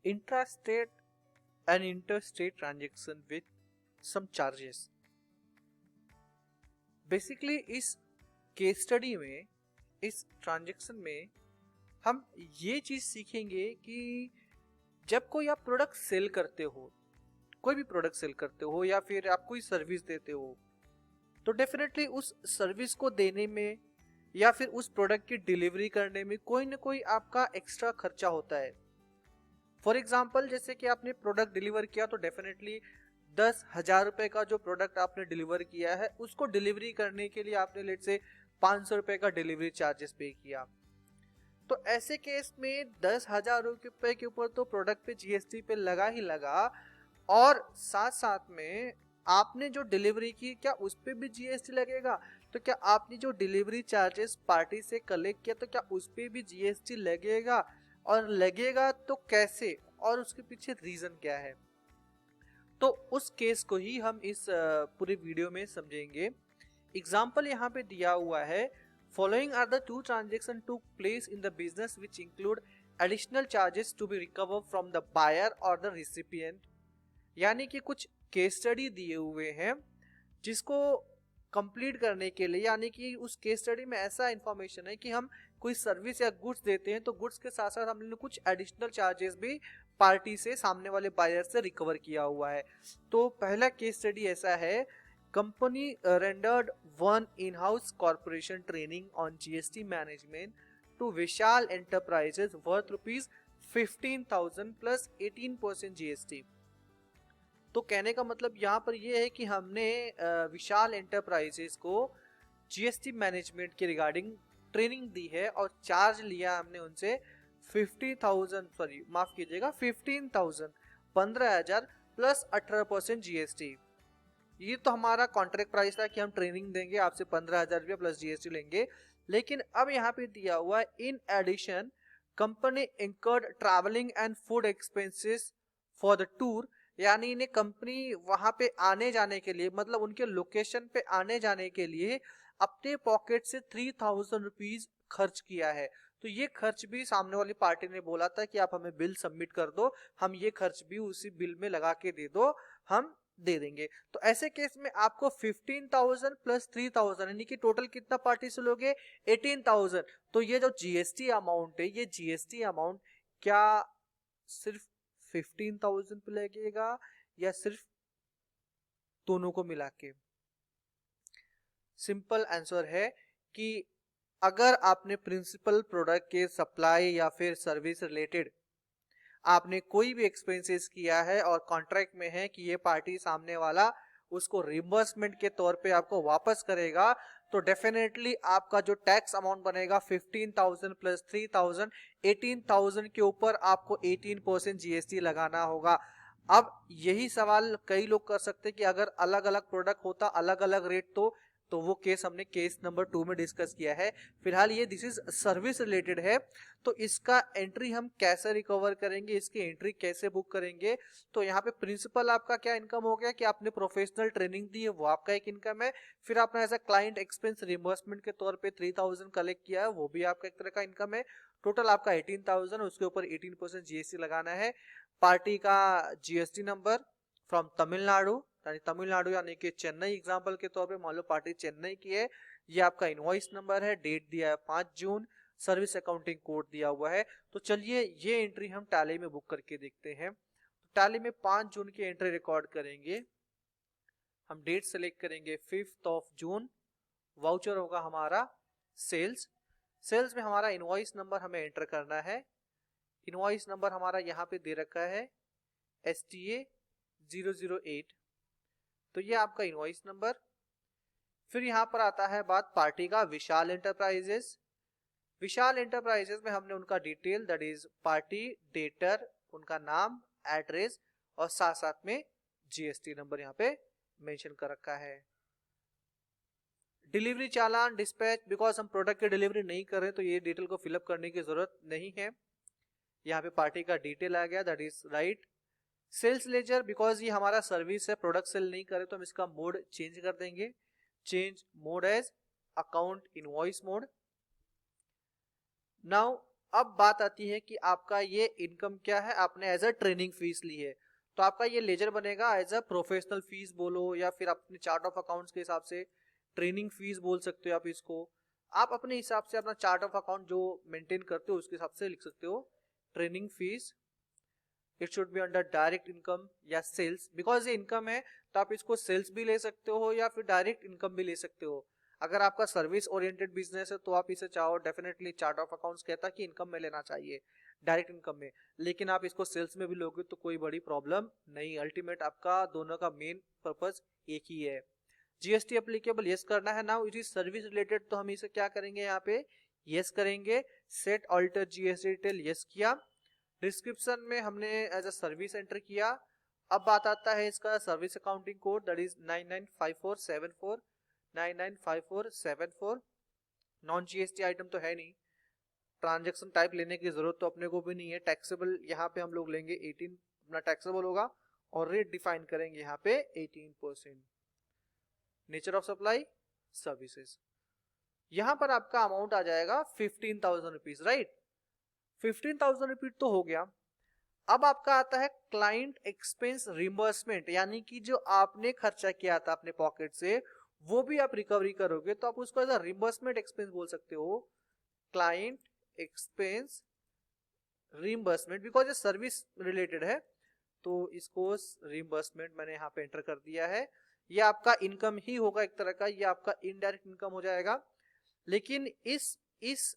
intrastate and interstate transaction with some charges। Basically इस case study में, इस transaction में हम ये चीज सीखेंगे कि जब कोई आप प्रोडक्ट सेल करते हो, कोई भी प्रोडक्ट सेल करते हो या फिर आप कोई सर्विस देते हो, तो डेफिनेटली उस सर्विस को देने में या फिर उस प्रोडक्ट की डिलीवरी करने में कोई ना कोई आपका एक्स्ट्रा खर्चा होता है। फॉर एग्जाम्पल, जैसे कि आपने प्रोडक्ट डिलीवर किया तो डेफिनेटली 10,000 रुपए का जो प्रोडक्ट आपने डिलीवर किया है उसको डिलीवरी करने के लिए आपने लेट से 500 रुपए का डिलीवरी चार्जेस पे किया। तो ऐसे केस में 10,000 रुपए के ऊपर तो प्रोडक्ट पे जीएसटी पे लगा ही लगा, और साथ साथ में आपने जो डिलीवरी की क्या उस पे भी जीएसटी लगेगा? तो क्या आपने जो डिलीवरी चार्जेस पार्टी से कलेक्ट किया तो क्या उस पे भी जीएसटी लगेगा? और लगेगा तो कैसे, और उसके पीछे रीजन क्या है? तो उस केस को ही हम इस पूरे वीडियो में समझेंगे। एग्जाम्पल यहाँ पे दिया हुआ है, following are the two transaction to place in the business which include additional charges to be recover from the buyer और द रिसिपिएंट। यानी कि कुछ केस स्टडी दिए हुए हैं जिसको कंप्लीट करने के लिए, यानी कि उस केस स्टडी में ऐसा इंफॉर्मेशन है कि हम कोई सर्विस या गुड्स देते हैं तो गुड्स के साथ साथ हमने कुछ एडिशनल चार्जेस भी पार्टी से, सामने वाले बायर से रिकवर किया हुआ है। तो पहला केस स्टडी ऐसा है, company rendered one in house corporation training on GST management to Vishal enterprises worth ₹15,000 plus 18% GST. तो कहने का मतलब यहाँ पर यह है कि हमने विशाल एंटरप्राइजेस को जीएसटी मैनेजमेंट के रिगार्डिंग ट्रेनिंग दी है और चार्ज लिया हमने उनसे 15,000 15,000 प्लस 18% जीएसटी। ये तो हमारा कॉन्ट्रैक्ट प्राइस था कि हम ट्रेनिंग देंगे, आपसे 15,000 रुपया प्लस जीएसटी लेंगे। लेकिन अब यहाँ पे दिया हुआ है, in addition company incurred travelling and food expenses for the tour. यानी इन्हें कंपनी वहां पे आने जाने के लिए, मतलब उनके लोकेशन पे आने जाने के लिए अपने पॉकेट से 3,000 रुपीज खर्च किया है। तो ये खर्च भी सामने वाली पार्टी ने बोला था कि आप हमें बिल सबमिट कर दो, हम ये खर्च भी उसी बिल में लगा के दे दो, हम दे देंगे। तो ऐसे केस में आपको 15,000 प्लस 3,000 यानी कि टोटल कितना पार्टी से लोगे? 18,000। तो ये जो जीएसटी अमाउंट है, ये जीएसटी अमाउंट क्या सिर्फ 15,000 पे लगेगा या सिर्फ दोनों को मिला के? सिंपल आंसर है कि अगर आपने प्रिंसिपल प्रोडक्ट के सप्लाई या फिर सर्विस रिलेटेड आपने कोई भी एक्सपेंसेस किया है और कॉन्ट्रैक्ट में है कि ये पार्टी सामने वाला उसको रिम्बर्समेंट के तौर पे आपको वापस करेगा, तो डेफिनेटली आपका जो टैक्स अमाउंट बनेगा 15,000 प्लस 3,000, 18,000 के ऊपर आपको 18% जीएसटी लगाना होगा। अब यही सवाल कई लोग कर सकते हैं कि अगर अलग अलग प्रोडक्ट होता, अलग अलग रेट, तो वो केस हमने केस नंबर 2 में डिस्कस किया है। फिलहाल ये दिस इज सर्विस रिलेटेड है, तो इसका एंट्री हम कैसे रिकवर करेंगे, इसकी एंट्री कैसे बुक करेंगे? तो यहाँ पे प्रिंसिपल आपका क्या इनकम हो गया कि आपने प्रोफेशनल ट्रेनिंग दी है, वो आपका एक इनकम है। फिर आपने as a client expense reimbursement के तौर पे 3,000 कलेक्ट किया है, वो भी आपका एक तरह का इनकम है। टोटल आपका 18,000, उसके ऊपर 18% जीएसटी लगाना है। पार्टी का GST number from Tamil Nadu, Tamil Nadu यानी कि चेन्नई, एग्जांपल के तौर पे मान लो पार्टी चेन्नई की है। ये आपका इनवॉइस नंबर है, डेट दिया है 5 जून, सर्विस अकाउंटिंग कोड दिया हुआ है। तो चलिए ये एंट्री हम टैली में बुक करके देखते हैं। तो टैली में 5 जून की एंट्री रिकॉर्ड करेंगे, हम डेट सेलेक्ट करेंगे 5 जून। वाउचर होगा हमारा सेल्स। सेल्स में हमारा इनवॉइस नंबर हमें एंटर करना है। इनवॉइस नंबर हमारा यहाँ पे दे रखा है STA 008। तो ये आपका इनवॉइस नंबर। फिर यहाँ पर आता है बात पार्टी का विशाल एंटरप्राइजेस। विशाल एंटरप्राइजेस में हमने उनका detail, that is party, debtor, उनका नाम, एड्रेस और साथ साथ में जीएसटी नंबर यहाँ पे मेंशन कर रखा है। डिलीवरी चालान, डिस्पैच, बिकॉज हम प्रोडक्ट की डिलीवरी नहीं कर रहे तो ये डिटेल को फिलअप करने की जरूरत नहीं है। यहाँ पे पार्टी का डिटेल आ गया, that is right. Sales ledger, because ये हमारा सर्विस है, प्रोडक्ट सेल नहीं करे तो हम इसका मोड चेंज कर देंगे, change mode as account invoice mode. Now अब बात आती है कि आपका ये इनकम क्या है, आपने एज अ ट्रेनिंग फीस ली है, तो आपका ये लेजर बनेगा एज अ प्रोफेशनल फीस बोलो या फिर अपने चार्ट ऑफ अकाउंट्स के हिसाब से ट्रेनिंग फीस बोल सकते हो आप इसको। आप अपने हिसाब से अपना चार्ट ऑफ अकाउंट जो मेंटेन करते हो उसके हिसाब से लिख सकते हो training fees. It should be under direct income या सेल्स, बिकॉज ये इनकम है तो आप इसको सेल्स भी ले सकते हो या फिर डायरेक्ट इनकम भी ले सकते हो। अगर आपका सर्विस ओरिएंटेड बिजनेस है तो आप इसे चाहो डेफिनेटली चार्ट ऑफ अकाउंट्स कहता है कि इनकम में लेना चाहिए, डायरेक्ट इनकम में, लेकिन आप इसको सेल्स में भी लोगे तो कोई बड़ी प्रॉब्लम नहीं, अल्टीमेट आपका दोनों का मेन पर्पज एक ही है। जीएसटी एप्लीकेबल यस करना है। Now it is service related, तो हम इसे क्या करेंगे यहाँ पे यस करेंगे। Set alter GST detail yes किया। डिस्क्रिप्शन में हमने एज अ सर्विस एंटर किया। अब बात आता है इसका service accounting code, that is 995474 995474। Non GST item तो है नहीं, ट्रांजैक्शन टाइप लेने की जरूरत तो अपने को भी नहीं है। टैक्सेबल यहाँ पे हम लोग लेंगे 18 अपना टैक्सेबल होगा और रेट डिफाइन करेंगे यहाँ पे 18%। नेचर ऑफ सप्लाई सर्विसेज, यहाँ पर आपका अमाउंट आ जाएगा 15,000 रुपीज, राइट। 15,000 रुपीज तो हो गया। अब आपका आता है क्लाइंट एक्सपेंस रिम्बर्समेंट, यानी कि जो आपने खर्चा किया था अपने पॉकेट से वो भी आप रिकवरी करोगे, तो आप उसको एज अ रिम्बर्समेंट एक्सपेंस बोल सकते हो, क्लाइंट एक्सपेंस रिम्बर्समेंट, बिकॉज ये सर्विस रिलेटेड है तो इसको रिम्बर्समेंट मैंने यहाँ पे एंटर कर दिया है। ये आपका इनकम ही होगा एक तरह का, ये आपका इनडायरेक्ट इनकम हो जाएगा। लेकिन इस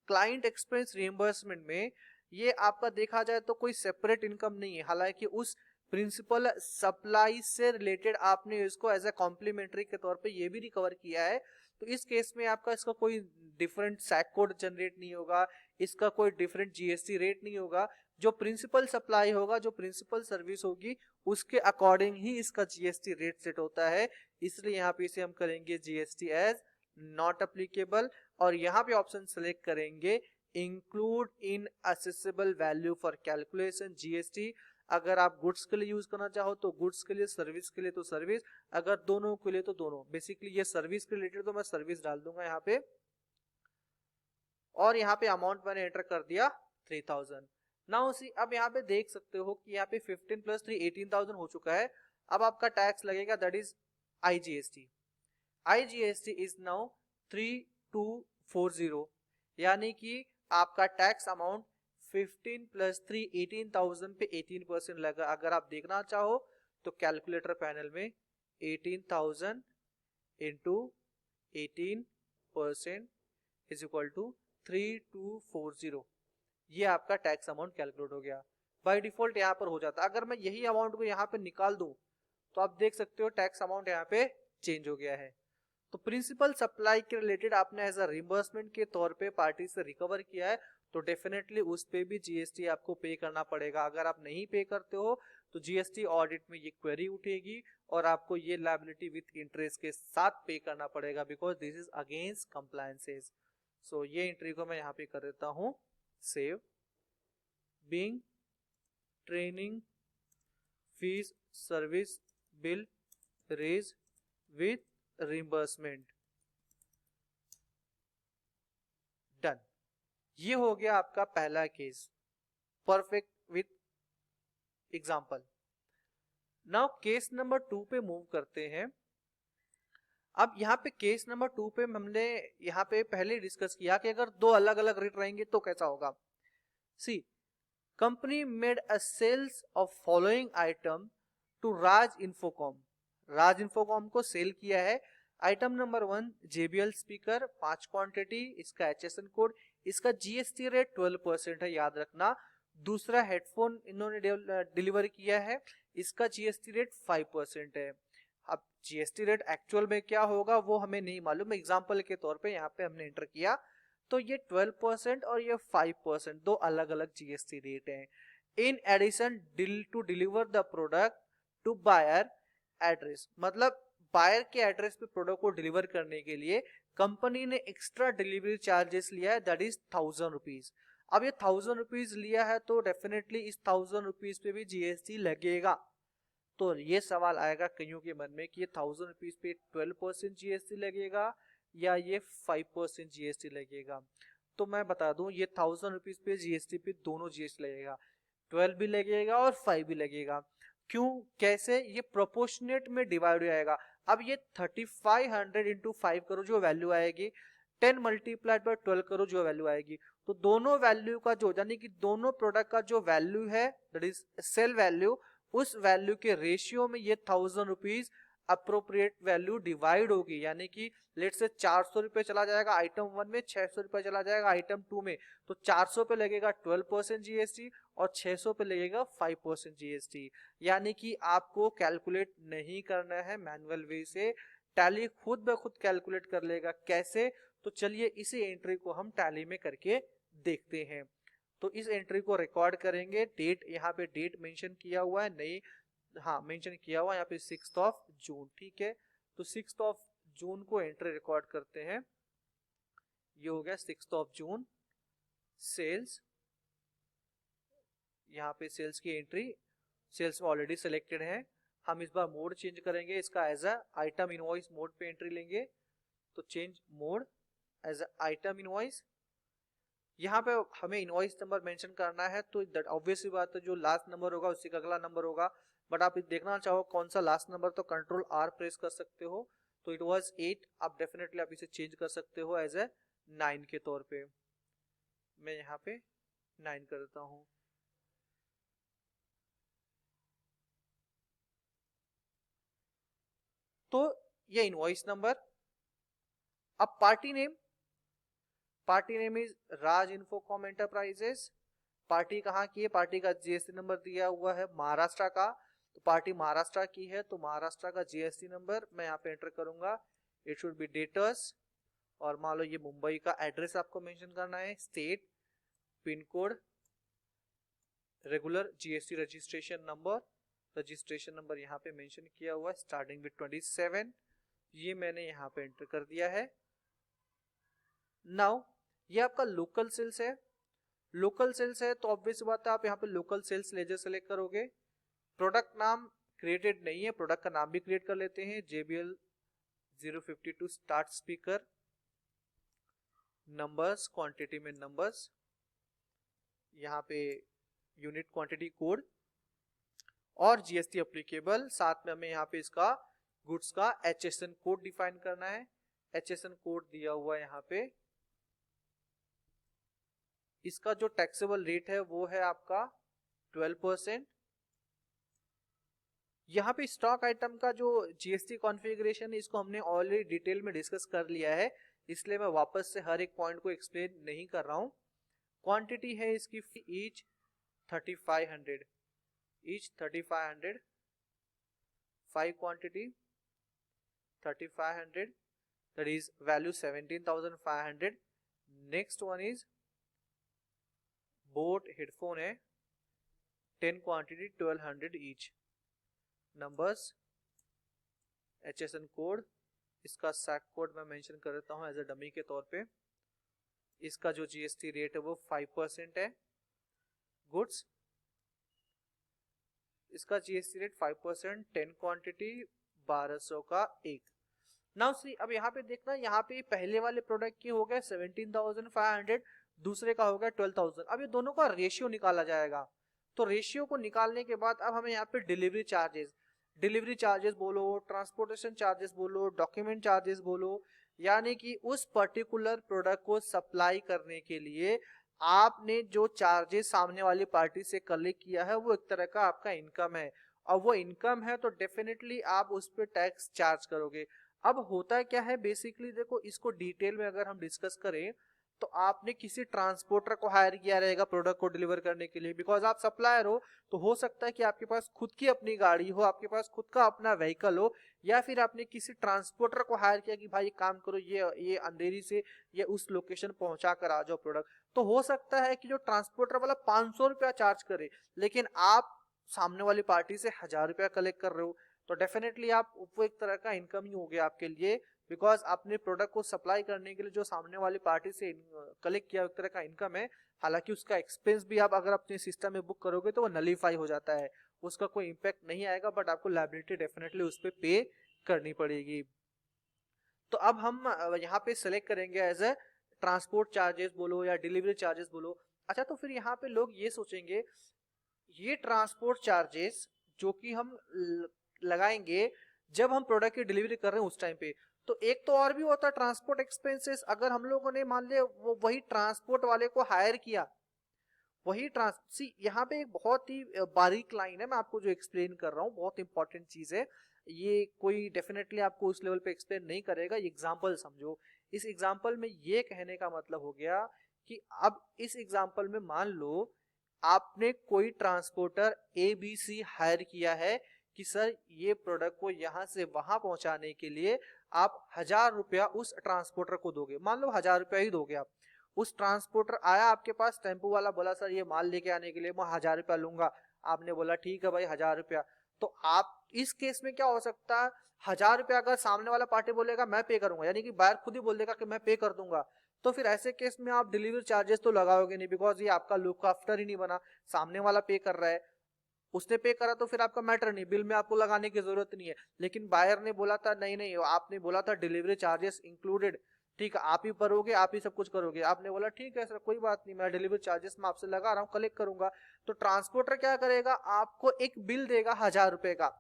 क्लाइंट एक्सपेंस रिइंबर्समेंट में ये आपका देखा जाए तो कोई सेपरेट इनकम नहीं है, हालांकि उस प्रिंसिपल सप्लाई से रिलेटेड आपने इसको एज ए कॉम्प्लीमेंट्री के तौर पे ये भी रिकवर किया है, तो इस केस में आपका इसका कोई डिफरेंट सैक कोड जनरेट नहीं होगा, इसका कोई डिफरेंट जीएसटी रेट नहीं होगा। जो प्रिंसिपल सप्लाई होगा, जो प्रिंसिपल सर्विस होगी, उसके अकॉर्डिंग ही इसका जीएसटी रेट सेट होता है, इसलिए यहाँ पे इसे हम करेंगे जीएसटी एज नॉट अप्लीकेबल और यहाँ पे ऑप्शन सेलेक्ट करेंगे include in accessible value for calculation GST. अगर आप गुड्स के लिए यूज करना चाहो तो गुड्स के लिए, सर्विस के लिए तो सर्विस, अगर दोनों के लिए तो दोनों। बेसिकली ये सर्विस के रिलेटेड तो मैं सर्विस डाल दूंगा यहाँ पे, और यहाँ पे अमाउंट मैंने एंटर कर दिया 3000। नाउ सी, अब यहाँ पे देख सकते हो कि यहाँ पे 15 प्लस 3 18,000 हो चुका है। अब आपका टैक्स लगेगा, that is IGST. IGST is now 3240, यानी कि आपका टैक्स अमाउंट 15 प्लस 3 18,000 पे 18% लगा। अगर आप देखना चाहो तो कैलकुलेटर पैनल में 18,000 इंटू 18% इज इक्वल टू 3240, ये आपका टैक्स अमाउंट कैलकुलेट हो गया। बाय डिफॉल्ट यहाँ पर हो जाता। अगर मैं यही अमाउंट को यहाँ पे निकाल दूं तो आप देख सकते हो टैक्स अमाउंट यहाँ पे चेंज हो गया है। तो प्रिंसिपल सप्लाई के रिलेटेड आपने एज अ रिम्बर्समेंट के तौर पे पार्टी से रिकवर किया है, तो डेफिनेटली उस पे भी जीएसटी आपको पे करना पड़ेगा। अगर आप नहीं पे करते हो तो जीएसटी ऑडिट में ये क्वेरी उठेगी और आपको ये लायबिलिटी विथ इंटरेस्ट के साथ पे करना पड़ेगा, because this is against compliances. So ये एंट्री को मैं यहाँ पे कर देता हूं save. Being training fees service bill raise with reimbursement, done. ये हो गया आपका पहला case, perfect with example. Now case number 2 पे मूव करते हैं। अब यहाँ पे केस नंबर 2 पे हमने यहाँ पे पहले डिस्कस किया कि अगर दो अलग अलग रेट रहेंगे तो कैसा होगा। See, company made a sales of following item to Raj Infocom. Raj Infocom को सेल किया है। Item number 1 JBL speaker 5 quantity, इसका HSN कोड, इसका जीएसटी रेट 12% है, याद रखना। दूसरा हेडफोन इन्होंने डिलीवर किया है, इसका जीएसटी रेट 5% है। अब जीएसटी रेट एक्चुअल में क्या होगा वो हमें नहीं मालूम, एग्जांपल के तौर पे यहाँ पे हमने एंटर किया, तो ये 12% और ये 5%, दो अलग अलग जीएसटी रेट हैं। In addition to deliver the product to buyer address, मतलब बायर के एड्रेस पे प्रोडक्ट को डिलीवर करने के लिए कंपनी ने एक्स्ट्रा डिलीवरी चार्जेस लिया है, दैट इज 1000 रुपीज। अब ये 1000 रुपीज लिया है तो डेफिनेटली इस 1000 रुपीज पे भी जीएसटी लगेगा। तो ये सवाल आएगा कईयों के मन में कि ये 1000 रुपीज पे 12% जीएसटी लगेगा या ये 5% जीएसटी लगेगा। तो मैं बता दूं ये 1000 रुपीज पे जीएसटी पे दोनों जीएसटी लगेगा, 12 भी लगेगा और 5 भी लगेगा। क्यों, कैसे, ये प्रोपोर्शनेट में डिवाइड हो जाएगा। अब ये 3500 इंटू 5 करो जो वैल्यू आएगी, 10 मल्टीप्लाइड बाय 12 करो जो वैल्यू आएगी। तो दोनों वैल्यू का जो, यानी कि दोनों प्रोडक्ट का जो वैल्यू है दैट इज सेल वैल्यू, उस वैल्यू के रेशियो में ये 1000 रुपीज अप्रोप्रिएट वैल्यू डिवाइड होगी। यानी कि लेट से 400 रुपए चला जाएगा आइटम 1 में, 600 रुपए चला जाएगा आइटम 2 में, तो 400 पे लगेगा 12% जीएसटी और 600 पे लगेगा 5% जीएसटी। यानी कि आपको कैलकुलेट नहीं करना है मैनुअल वे से, टैली खुद ब खुद कैलकुलेट कर लेगा। कैसे, तो चलिए इसी एंट्री को हम टैली में करके देखते हैं। तो इस एंट्री को रिकॉर्ड करेंगे, डेट यहाँ पे डेट मेंशन किया हुआ है, नहीं हाँ मेंशन किया हुआ है यहाँ पे 6 जून, ठीक है। तो 6 जून को एंट्री रिकॉर्ड करते हैं। ये हो गया 6 जून सेल्स, यहाँ पे सेल्स की एंट्री, सेल्स में ऑलरेडी सिलेक्टेड है। हम इस बार मोड चेंज करेंगे, इसका as a item invoice mode पे एंट्री लेंगे। तो change mode as a item invoice. यहाँ पे हमें इनवॉइस नंबर मेंशन करना है, तो दैट ऑब्वियसली बात है जो लास्ट नंबर होगा उसी का अगला नंबर होगा। बट आप देखना चाहो कौन सा लास्ट नंबर, तो कंट्रोल आर प्रेस कर सकते हो। तो इट वाज 8, आप डेफिनेटली आप इसे चेंज कर सकते हो एज ए 9 के तौर पे। मैं यहाँ पे 9 कर देता हूँ। तो ये इनवॉइस नंबर। अब party name is Raj Infocom enterprises. Party कहाँ की है, पार्टी का जीएसटी नंबर दिया हुआ है महाराष्ट्र का, तो पार्टी महाराष्ट्र की है, तो महाराष्ट्र का जीएसटी नंबर मैं यहाँ पे एंटर करूंगा। इट शुड बी डेटर्स, और मान लो ये मुंबई का एड्रेस आपको मेंशन करना है, state, pin code, regular GST registration number यहाँ पे मेंशन किया हुआ है स्टार्टिंग विद 27, ये मैंने यहाँ पे एंटर कर दिया है। नाउ ये आपका लोकल सेल्स है, लोकल सेल्स है तो ऑब्वियस बात है आप यहाँ पे लोकल सेल्स लेजर सेलेक्ट करोगे। प्रोडक्ट नाम क्रिएटेड नहीं है, प्रोडक्ट का नाम भी क्रिएट कर लेते हैं, JBL 052 start speaker. Numbers, quantity में नंबर्स, यहाँ पे यूनिट क्वांटिटी कोड और जीएसटी एप्लीकेबल। साथ में हमें यहाँ पे इसका गुड्स का HSN कोड डिफाइन करना है। HSN कोड दिया हुआ है यहाँ पे। इसका जो टैक्सेबल रेट है वो है आपका 12%। यहाँ पे स्टॉक आइटम का जो जीएसटी कॉन्फ़िगरेशन है इसको हमने ऑलरेडी डिटेल में डिस्कस कर लिया है, इसलिए मैं वापस से हर एक पॉइंट को एक्सप्लेन नहीं कर रहा हूँ। क्वांटिटी है इसकी each 3500, each 3500, 5 quantity 3500, that is value 17,500। Next one is boat headphone है 10 quantity 1200 each. Numbers, HSN code, इसका सैक कोड मैं मेंशन कर देता हूं एज अ डमी के तौर पे। इसका जो जीएसटी रेट है वो 5% है। गुड्स, इसका जीएसटी रेट 5%, 10 क्वांटिटी 1200 का एक। नाउ सी, अब यहाँ पे देखना, यहाँ पे पहले वाले प्रोडक्ट की हो गया 17,500, दूसरे का हो गया 12,000। अब ये दोनों का रेशियो निकाला जाएगा। तो रेशियो को निकालने के बाद अब हमें यहाँ पे डिलीवरी चार्जेस बोलो, ट्रांसपोर्टेशन चार्जेस बोलो, डॉक्यूमेंट चार्जेस बोलो, यानी कि उस पर्टिकुलर प्रोडक्ट को सप्लाई करने के लिए आपने जो चार्जेस सामने वाली पार्टी से कलेक्ट किया है वो एक तरह का आपका इनकम है। और वो इनकम है तो डेफिनेटली आप उस पर टैक्स चार्ज करोगे। अब होता क्या है बेसिकली, देखो इसको डिटेल में अगर हम डिस्कस करें तो आपने किसी ट्रांसपोर्टर को हायर किया रहेगा प्रोडक्ट को डिलीवर करने के लिए, बिकॉज आप सप्लायर हो। तो हो सकता है कि आपके पास खुद की अपनी गाड़ी हो, आपके पास खुद का अपना व्हीकल हो, या फिर आपने किसी ट्रांसपोर्टर को हायर किया कि भाई काम करो, ये अंधेरी से ये उस लोकेशन पहुंचा कर आ जाओ प्रोडक्ट। तो हो सकता है कि जो ट्रांसपोर्टर वाला 500 रुपया चार्ज करे, लेकिन आप सामने वाली पार्टी से 1000 रुपया कलेक्ट कर रहे हो, तो डेफिनेटली आप वो एक तरह का इनकम ही हो गया आपके लिए, बिकॉज आपने प्रोडक्ट को सप्लाई करने के लिए जो सामने वाली पार्टी से कलेक्ट किया एक तरह का इनकम है। हालांकि उसका एक्सपेंस भी आप अगर अपने सिस्टम में बुक करोगे तो वो नलीफाई हो जाता है, उसका कोई इंपैक्ट नहीं आएगा, बट आपको लायबिलिटी डेफिनेटली उस पर पे करनी पड़ेगी। तो अब हम यहाँ पे सेलेक्ट करेंगे एज ए ट्रांसपोर्ट चार्जेस बोलो या डिलीवरी चार्जेस बोलो। अच्छा, तो फिर यहाँ पे लोग ये सोचेंगे ये ट्रांसपोर्ट चार्जेस जो कि हम लगाएंगे जब हम प्रोडक्ट की डिलीवरी कर रहे हैं उस टाइम पे, तो एक तो और भी होता है ट्रांसपोर्ट एक्सपेंसेस। अगर हम लोगों ने मान लिया वो वही ट्रांसपोर्ट वाले को हायर किया, वही यहाँ पे एक बहुत ही बारीक लाइन है, मैं आपको जो एक्सप्लेन कर रहा हूँ बहुत इंपॉर्टेंट चीज है ये। कोई डेफिनेटली आपको उस लेवल पे एक्सप्लेन नहीं करेगा, एग्जांपल समझो। इस एग्जांपल में ये कहने का मतलब हो गया कि अब इस एग्जांपल में मान लो आपने कोई ट्रांसपोर्टर ABC हायर किया है कि सर ये प्रोडक्ट को यहां से वहां पहुंचाने के लिए आप 1000 रुपया उस ट्रांसपोर्टर को दोगे। मान लो 1000 रुपया ही दोगे आप। उस ट्रांसपोर्टर आया आपके पास, टेम्पो वाला बोला सर ये माल लेके आने के लिए मैं 1000 रुपया लूंगा। आपने बोला ठीक है भाई 1000 रुपया। तो आप इस केस में क्या हो सकता है, 1000 रुपया अगर सामने वाला पार्टी बोलेगा मैं पे करूंगा, यानी कि बायर खुद ही बोल देगा कि मैं पे कर दूंगा, तो फिर ऐसे केस में आप डिलीवरी चार्जेस तो लगाओगे नहीं, बिकॉज ये आपका लुक आफ्टर ही नहीं बना। सामने वाला पे कर रहा है, उसने पे करा तो फिर आपका मैटर नहीं, बिल में आपको लगाने की जरूरत नहीं है। लेकिन बायर ने बोला था नहीं नहीं, आपने बोला था डिलीवरी चार्जेस इंक्लूडेड, ठीक है आप ही भरोगे आप ही सब कुछ करोगे। आपने बोला ठीक है सर कोई बात नहीं, मैं डिलीवरी चार्जेस में आपसे लगा रहा हूँ, कलेक्ट करूंगा। तो ट्रांसपोर्टर क्या करेगा, आपको एक बिल देगा 1000 रुपए का।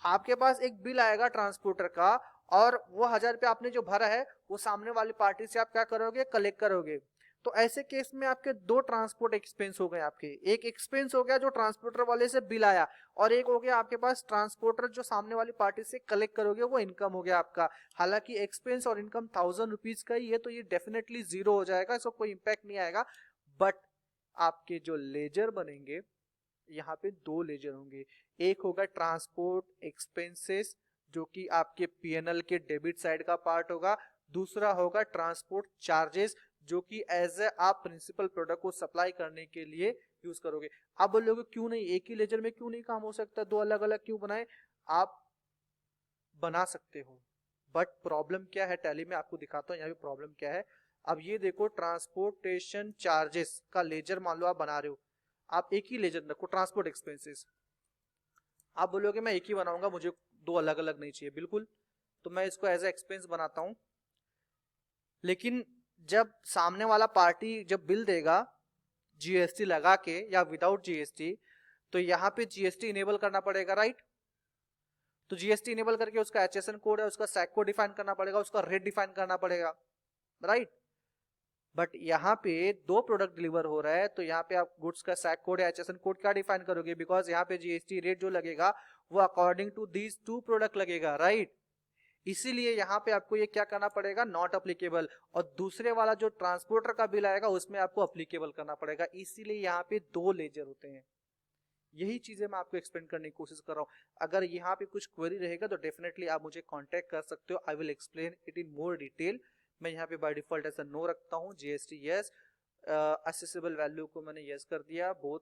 आपके पास एक बिल आएगा ट्रांसपोर्टर का, और वो 1000 रुपया आपने जो भरा है वो सामने वाली पार्टी से आप क्या करोगे, कलेक्ट करोगे। तो ऐसे केस में आपके दो ट्रांसपोर्ट एक्सपेंस हो गए आपके। एक एक्सपेंस हो गया जो ट्रांसपोर्टर वाले से बिल आया, और एक हो गया आपके पास ट्रांसपोर्टर जो सामने वाली पार्टी से कलेक्ट करोगे वो इनकम हो गया आपका। हालांकि एक्सपेंस और इनकम 1000 रुपीज का ही है, तो ये डेफिनेटली जीरो हो जाएगा, इसको कोई इंपैक्ट नहीं आएगा। बट आपके जो लेजर बनेंगे, यहाँ पे दो लेजर होंगे। एक होगा ट्रांसपोर्ट एक्सपेंसेस जो कि आपके P&L के डेबिट साइड का पार्ट होगा। दूसरा होगा ट्रांसपोर्ट चार्जेस जो कि एज ए आप प्रिंसिपल प्रोडक्ट को सप्लाई करने के लिए यूज करोगे। आप बोलोगे क्यों नहीं, एक ही लेजर में क्यों नहीं काम हो सकता, दो अलग अलग क्यों बनाए? आप बना सकते हो, बट प्रॉब्लम क्या है, टैली में आपको दिखाता हूँ यहाँ पे प्रॉब्लम क्या है। अब ये देखो ट्रांसपोर्टेशन चार्जेस का लेजर मान लो आप बना रहे हो, आप एक ही लेजर रखो ट्रांसपोर्ट एक्सपेंसेस। आप बोलोगे मैं एक ही बनाऊंगा, मुझे दो अलग अलग नहीं चाहिए, बिल्कुल। तो मैं इसको एज ए एक्सपेंस बनाता हूं, लेकिन जब सामने वाला पार्टी जब बिल देगा GST लगा के या विदाउट GST, तो यहाँ पे GST इनेबल करना पड़ेगा, राइट। तो GST इनेबल करके उसका HSN कोड है, उसका सैक कोड डिफाइन करना पड़ेगा, उसका रेट डिफाइन करना पड़ेगा, राइट। बट यहाँ पे दो प्रोडक्ट डिलीवर हो रहा है, तो यहाँ पे आप गुड्स का सैक कोड या HSN कोड क्या डिफाइन करोगे, बिकॉज यहाँ पे GST रेट जो लगेगा वो according to these two product लगेगा, राइट। इसीलिए यहाँ पे आपको ये क्या करना पड़ेगा, नॉट अप्लीकेबल। और दूसरे वाला जो ट्रांसपोर्टर का बिल आएगा उसमें आपको अप्लीकेबल करना पड़ेगा। इसीलिए यहाँ पे दो लेजर होते हैं। यही चीजें मैं आपको एक्सप्लेन करने की कोशिश कर रहा हूँ। अगर यहाँ पे कुछ क्वेरी रहेगा तो डेफिनेटली आप मुझे कांटेक्ट कर सकते हो, I will explain it in more detail. मैं यहाँ पे बाय डिफॉल्ट ऐसा नो रखता हूँ, GST यस, असेसेबल वैल्यू को मैंने यस कर दिया, both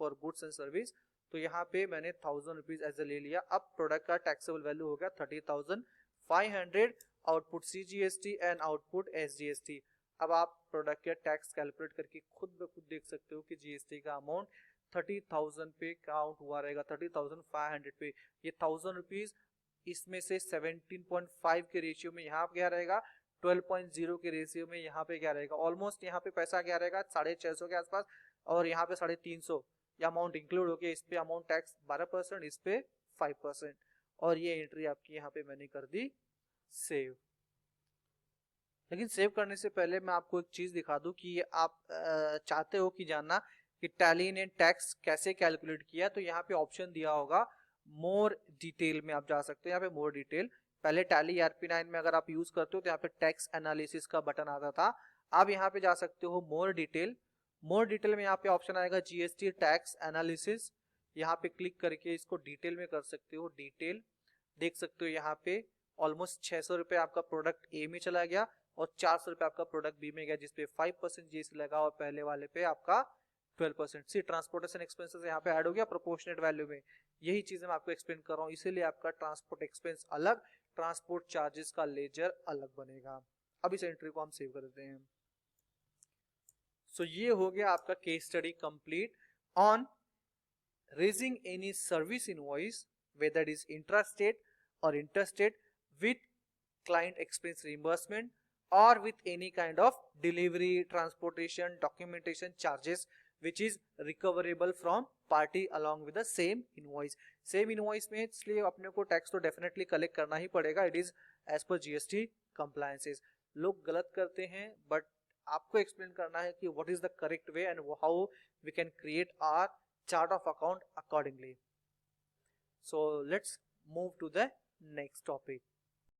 for goods and service. तो यहाँ पे मैंने 1000 रुपीज एज ए ले लिया। अब प्रोडक्ट का टैक्सेबल वैल्यू हो गया 30,500, output CGST and output SGST। अब आप प्रोडक्ट का टैक्स कैलकुलेट करके खुद ब खुद देख सकते हो कि GST का अमाउंट 30,000 पे काउंट हुआ रहेगा, 30,500 पे। ये 1000 रुपीज इसमें से 17.5 के रेशियो में यहाँ क्या रहेगा, 12.0 के रेशियो में यहाँ पे क्या रहेगा, ऑलमोस्ट यहाँ पे पैसा क्या रहेगा 650 के आसपास, और यहाँ पे 350 ये अमाउंट इंक्लूड हो गया। इस पे अमाउंट टैक्स 12%, इस पे 5%, और ये एंट्री आपकी यहाँ पे मैंने कर दी सेव। लेकिन सेव करने से पहले मैं आपको एक चीज दिखा दूं कि आप चाहते हो कि जानना कि टैली ने टैक्स कैसे कैलकुलेट किया, तो यहाँ पे ऑप्शन दिया होगा मोर डिटेल में आप जा सकते हो। यहाँ पे मोर डिटेल, पहले टैली ERP9 में अगर आप यूज करते हो तो यहाँ पे टैक्स एनालिसिस का बटन आता था। आप यहाँ पे जा सकते हो मोर डिटेल। मोर डिटेल में यहाँ पे ऑप्शन आएगा GST टैक्स एनालिसिस। यहाँ पे क्लिक करके इसको डिटेल में कर सकते हो। डिटेल देख सकते हो, यहाँ पे ऑलमोस्ट 600 रुपए आपका प्रोडक्ट ए में चला गया और 400 रुपए आपका प्रोडक्ट बी में गया, जिसपे 5% GST लगा और पहले वाले पे आपका 12%। सी ट्रांसपोर्टेशन एक्सपेंसेस यहाँ पे ऐड हो गया प्रोपोर्शनेट वैल्यू में। यही चीजें मैं आपको एक्सप्लेन कर रहा हूँ, इसीलिए आपका ट्रांसपोर्ट एक्सपेंस अलग, ट्रांसपोर्ट चार्जेस का लेजर अलग बनेगा। अब इस एंट्री को हम सेव कर देते हैं। सो ये हो गया आपका case study complete on raising any service invoice whether it is intrastate or interstate with client expense reimbursement or with any kind of delivery, transportation, documentation charges which is recoverable from party along with the same invoice. Same invoice में इसलिए अपने को tax तो definitely collect करना ही पड़ेगा. It is as per GST compliances. लोग गलत करते हैं बट आपको एक्सप्लेन करना है कि what is the correct way and how we can create our chart of account accordingly. So let's move to the next topic.